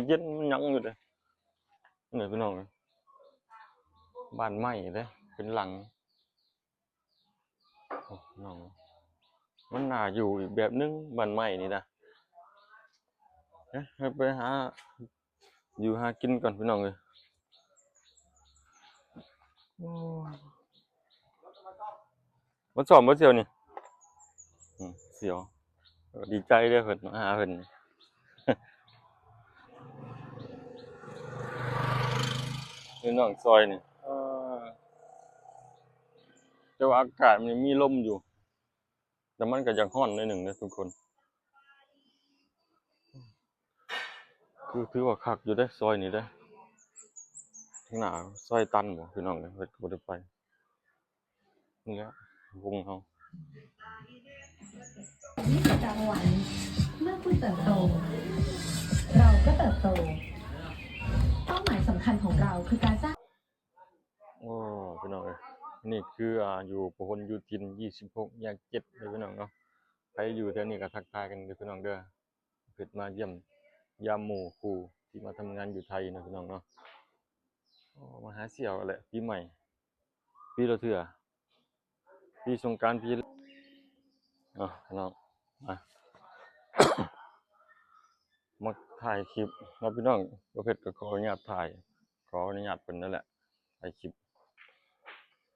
เย็นมันยังอยู่เลยนี่พี่น้องบ้านใหม่เลยเป็นหลังโอ้น้องมันน่าอยู่อีกแบบนึงบ้านใหม่นี่นะให้ไปหาอยู่หากินก่อนพี่น้องเลยมาสอบมาเสียวนี่เสียวดีใจเด้อเพิ่นมาหาเพิ่นพี่น้องซอยนี่แต่ว่าอากาศมันมีลมอยู่แต่มันก็ยังร้อนหน่อยหนึ่งนะทุกคนคือถือว่าคักอยู่ได้ซอยนี่ได้ข้างหน้าซอยตันบ่พี่น้องเลยเฮ็ดบ่ได้ไปนี่แหละวงเฮานี่คือจังหวะเมื่อคุณเติบโตเราก็เติบโตเป้าหมายสำคัญของเราคือการสร้างโอ้พี่น้องเอ้ยนี่คืออยู่พหลโยธิน26แยก7เด้อพี่น้องเนาะใครอยู่แถวนี้ก็ทักทายกันเด้อพี่น้องเด้อเพิ่นมาเยี่ยมยามหมู่ครูที่มาทำงานอยู่ไทยนะพี่น้องเนาะมาหาเสี่ยวแหละปีใหม่ปีละเทื่อปีสงกรานต์ปีพี่น้องมา มาถ่ายคลิปเนาะพี่น้องประเภทก็ขออนุญาตถ่ายขออนุญาตเพิ่นนั่นแหละถ่ายคลิป